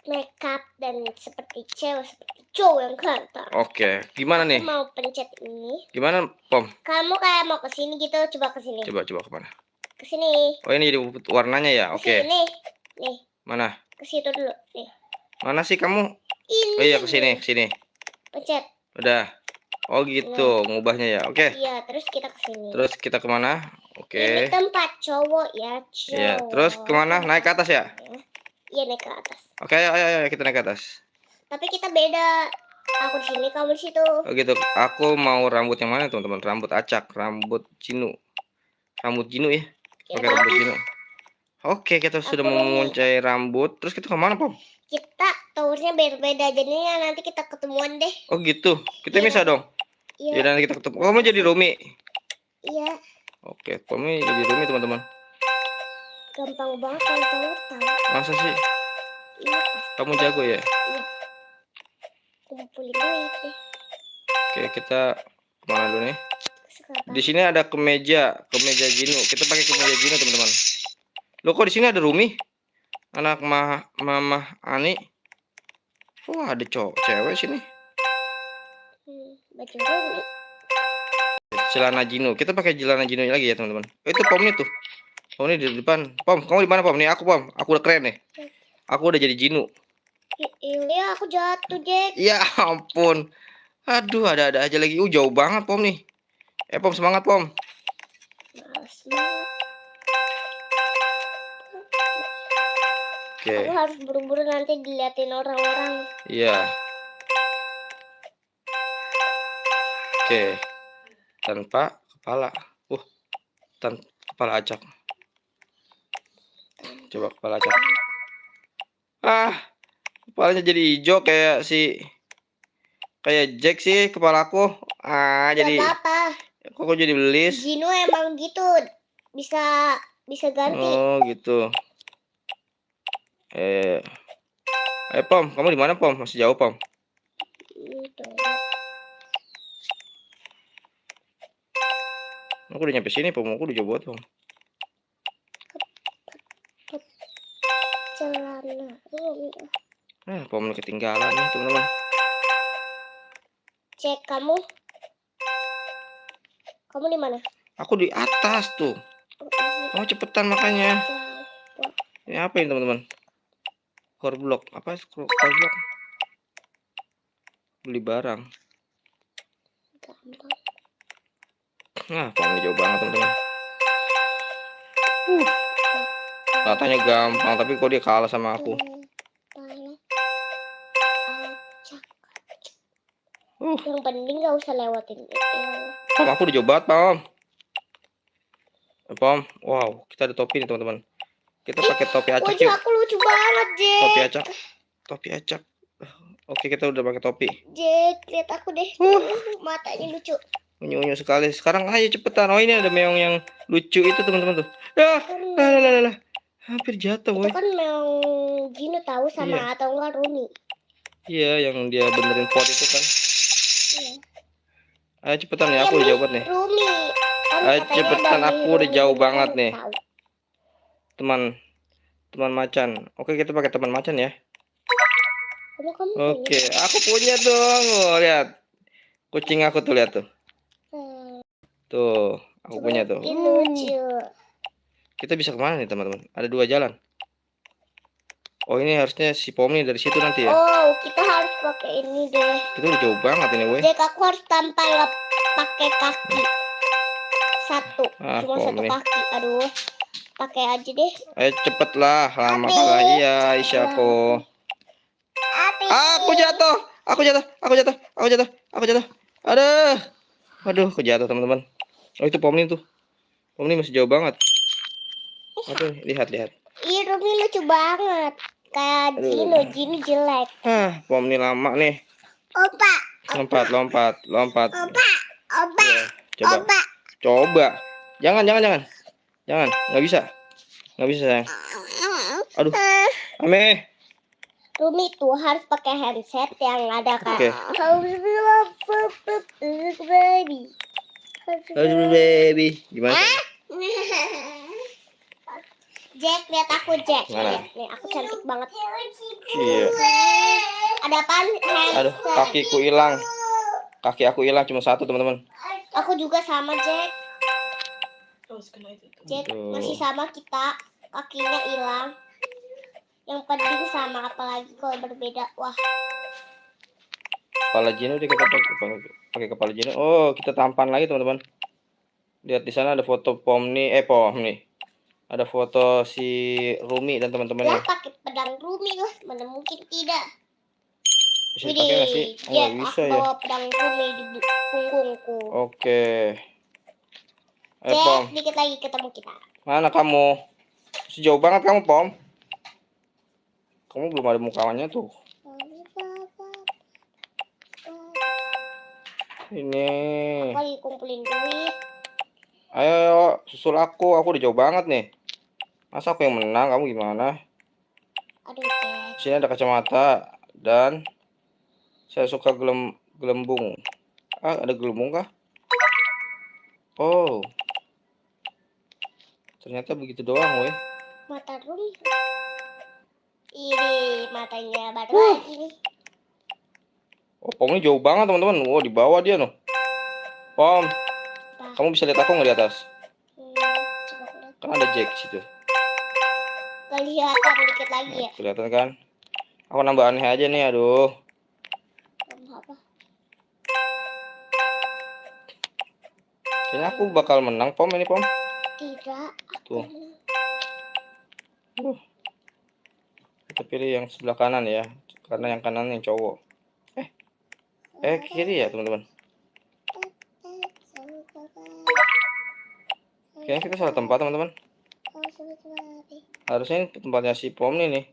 makeup dan seperti cewek, seperti cowok yang ganteng. Oke, gimana nih? Aku mau pencet ini. Gimana, Pom? Kamu kayak mau ke sini gitu, coba ke sini. Coba kemana? Ke sini. Oh, ini jadi warnanya ya? Ke Oke. sini. Nih. Mana? Ke situ dulu. Nih. Mana sih kamu? Ini. Oh iya, ke sini. Pencet. Udah. Oh gitu, ngubahnya ya. Oke. Iya, terus kita ke sini. Terus kita kemana? Ini Oke. tempat cowok ya, cowok. Iya, terus kemana? Naik ke atas ya? Iya, naik ke atas. Oke, ayo kita naik ke atas. Tapi kita beda. Aku di sini, kamu di situ. Oh gitu. Aku mau rambut yang mana, teman-teman? Rambut acak, rambut jinu. Rambut jinu ya? Oke, rambut jinu. Oke, kita sudah memuncai rambut. Terus kita kemana, Pom? Kita towernya berbeda, jadinya nanti kita ketemuan deh. Oh gitu. Kita bisa dong. Iya. Jadi nanti kita ketemu. Kamu jadi Rumi. Iya. Oke, kamu jadi Rumi, teman-teman. Gampang banget kalau tahu. Masa sih? Iya. Kamu jago ya? Iya. Kumpulin duit deh. Oke, kita kemana dulu nih? Di sini ada kemeja Jinu. Kita pakai kemeja Jinu, teman-teman. Loh, kok di sini ada Rumi? Anak Mama Ani. Wah, ada cewek sini. Baju Rumi. Celana Jinu. Kita pakai celana Jinu lagi ya, teman-teman. Oh, itu Pom nih tuh. Pom nih di depan. Pom, kamu di mana, Pom? Nih aku, Pom. Aku udah keren nih. Aku udah jadi Jinu. Iya, aku jatuh, Jack. Ya ampun. Aduh, ada aja lagi. Jauh banget, Pom nih. Pom, semangat, Pom. Oke. Aku harus buru-buru nanti diliatin orang-orang. Iya. Oke. Tanpa kepala. Tanpa kepala acak. Coba kepala acak. Kepalanya jadi hijau kayak Jack sih kepalaku. Jadi apa-apa. Kok jadi belis? Jinu emang gitu. Bisa ganti. Oh, gitu. Pom, kamu di mana, Pom? Masih jauh, Pom? Aku udah nyampe sini, Pom. Aku udah jauh banget, Pom. Pom ketinggalan nih, teman-teman. Cek kamu di mana? Aku di atas tuh. Kamu cepetan makanya. Ini apa ini, teman-teman? Core block. Apa core block? Beli barang. Pom jauh banget, teman-teman. Katanya gampang, tapi kok dia kalah sama aku. Yang penting gak usah lewatin. Pom, aku udah jauh banget, Pom. Pom, wow, kita ada topi nih, teman-teman. Kita pakai topi acak yuk. Aku lucu banget, Jack. Topi acak. Oke, kita udah pakai topi. Jack, lihat aku deh. Matanya lucu. Unyu-unyu sekali. Sekarang ayo cepetan. Oh, ini ada meong yang lucu itu, teman-teman tuh. Hampir jatuh, woy. Itu kan meong Jinu tahu sama atau enggak Rumi. Iya, yang dia benerin pot itu kan. Iya. Ayo cepetan ya, aku udah jauh banget nih. Rumi. Ayo cepetan, aku udah jauh banget nih. Teman macan. Oke, kita pakai teman macan ya. Oke, aku punya dong. Lihat. Kucing aku tuh, lihat tuh. Tuh, aku punya tuh. Lucu. Kita bisa kemana nih, teman-teman? Ada 2 jalan. Oh, ini harusnya si Pom nih dari situ nanti ya. Oh, kita harus pakai ini deh. Itu udah jauh banget ini, weh. Jack, aku harus tanpa pakai kaki. Satu. Cuma Pom 1 nih. kaki. Aduh. Pakai aja deh. Ayo cepet lah, lama kalah. Iya, Isyaku. Aku jatuh. Aduh, aku jatuh, teman-teman. Oh, itu Pom nih tuh. Pom nih masih jauh banget. Aduh, lihat. Ih, Rumi lucu banget. Kayak Jinu jelek. Pom nih lama nih. Opa. Lompat. Opa. Ya, coba. Jangan. Nggak bisa sayang. Aduh. Ame. Rumi tuh harus pakai handset yang ada kan. Baby. Gimana? Jack, lihat aku Jack. Mana? Lihat, nih aku cantik banget. Iya. Ada apaan? Aduh, kakiku hilang. Kaki aku hilang cuma satu, teman-teman. Aku juga sama Jack. Jack Aduh. masih sama kita. Kakinya hilang. Yang penting sama, apalagi kalau berbeda. Wah. Kepala Jino udah kita pakai kepala Jino. Oh, kita tampan lagi, teman-teman. Lihat di sana ada foto Pom nih, Pom nih. Ada foto si Rumi dan teman-temannya. Dia pakai pedang Rumi loh, mana mungkin tidak. Bisa dipakai nggak sih? Oh, Jack, nggak bisa aku ya. bawa pedang Rumi di punggungku. Oke. Jack, Pom. dikit lagi ketemu kita. Mana kamu? Sejauh banget kamu, Pom. Kamu belum ada mukanya tuh. Ini. Aku lagi kumpulin duit. Ayo, susul aku. Aku udah jauh banget nih. Masa aku yang menang? Kamu gimana? Aduh, Jack. Sini ada kacamata dan saya suka gelembung. Ah, ada gelembung kah? Oh. Ternyata begitu doang, weh. Mata Rumi. Ini matanya baru lagi nih. Oh, Pom ini jauh banget, teman-teman. Wow, di bawah dia, noh. Pom, kamu bisa lihat aku nggak di atas? Coba aku lihat. Kan ada Jack di situ. Kelihatan dikit lagi ya. Kelihatan kan? Aku nambah aneh aja nih, aduh. Apa? Kayaknya aku bakal menang, Pom, ini, Pom. Tidak. Tuh. Kita pilih yang sebelah kanan ya, karena yang kanan yang cowok. Kiri ya, teman-teman. Kayaknya kita salah tempat, teman-teman. Harusnya ini tempatnya si Pom nih.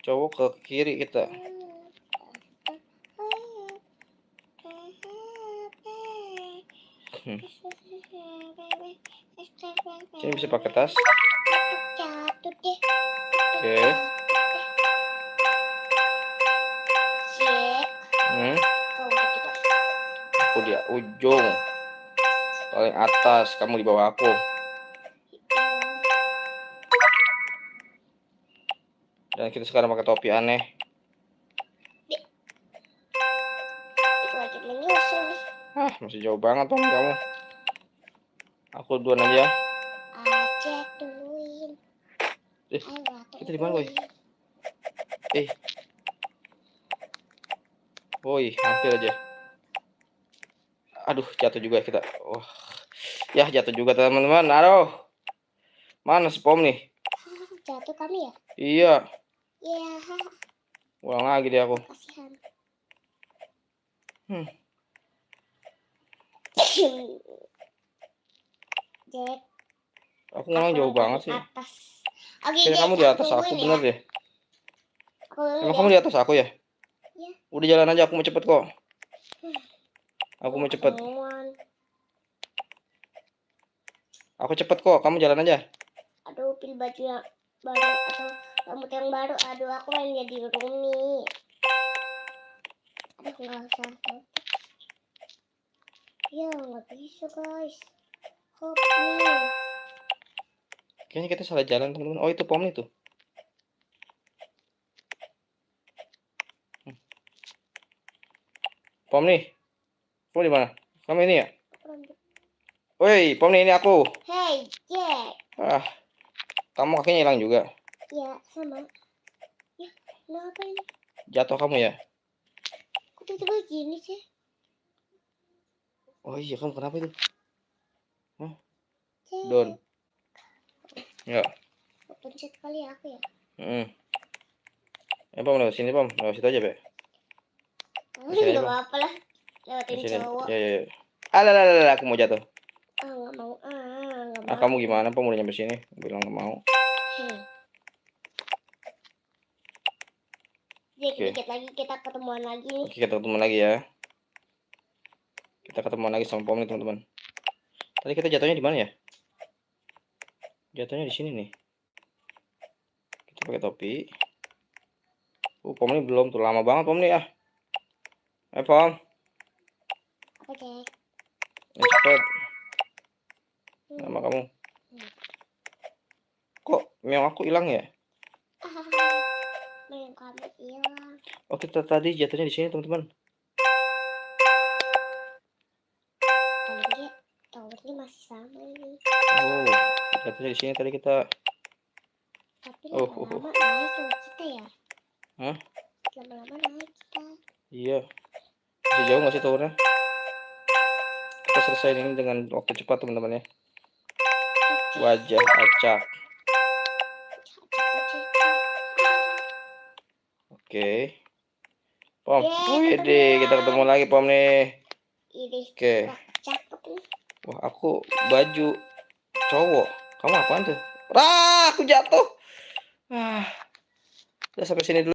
Cowok ke kiri kita. Sini bisa pakai tas. Jatuh deh. Oke. Jack. Aku di ujung paling atas, kamu di bawah aku. Dan kita sekarang pakai topi aneh. Itu lagi menyusul. Masih jauh banget, Pom, kamu. Aku duluan aja. Jack duluin. Kita di mana, boy? Woi, hampir aja. Aduh, jatuh juga kita. Wah. Ya, jatuh juga, teman-teman. Aduh. Mana si Pom nih? Jatuh kami ya? Iya. Iya. Ulang lagi deh aku. Kasihan. Jack. Aku ngulang jauh banget sih. Oke, kamu di atas aku, bener deh. Emang kamu di atas aku ya? Iya. Udah jalan aja, aku mau cepet kok. Aku mau cepet. Aku cepet kok, kamu jalan aja. Aduh, pilih baju yang baru atau rambut yang baru. Aduh, aku main jadi Rumi. Aduh, nggak usah. Ya, nggak bisa, guys. Hop nih. Kayaknya kita salah jalan, teman-teman. Oh, itu Pom itu. Pom nih. Kamu di mana? Kamu ini ya? Woi, Pom nih, ini aku. Hey, Jack. Kamu kakinya hilang juga. Ya, sama. Ya, kenapa ini? Jatuh kamu ya? Kok tiba-tiba gini sih? Oh iya, kamu kenapa itu? Jack. Don. Ya. Pencet kali ya aku ya. Pom, lewat sini, Pom. Lewat situ aja, Be. Nggak apa-apa lah. Lewatin cowok. Ya. Alah, aku mau jatuh. Nggak mau. Nggak mau. Kamu gimana, Pom? Udah nyampe sini. Bilang nggak mau. Jadi dikit lagi kita ketemuan lagi nih. Oke, kita ketemu lagi ya. Kita ketemu lagi sama Pom nih, teman-teman. Tadi kita jatuhnya di mana ya? Jatuhnya di sini nih. Kita pakai topi. Pom ini belum tuh, lama banget Pom nih ya. Pom. Apa, Jack? Cepet. Nama kamu. Kok meong aku hilang ya? Main kamu hilang. Oh, kita tadi jatuhnya di sini, teman-teman. Towernya masih sama ini. Oh, jatuhnya di sini tadi kita. Tapi Oh, lama-lama naik loh kita ya. Hah? Lama-lama naik kita. Iya. Masih jauh nggak sih towernya? Kita selesai ini dengan waktu cepat, teman-teman ya. Wajah acak. Oke. Pom. Wede, kita ketemu lagi, Pom nih. Oke. Cakep nih. Wah, aku baju cowok. Kamu apaan tuh? Aku jatuh. Udah sampai sini dulu.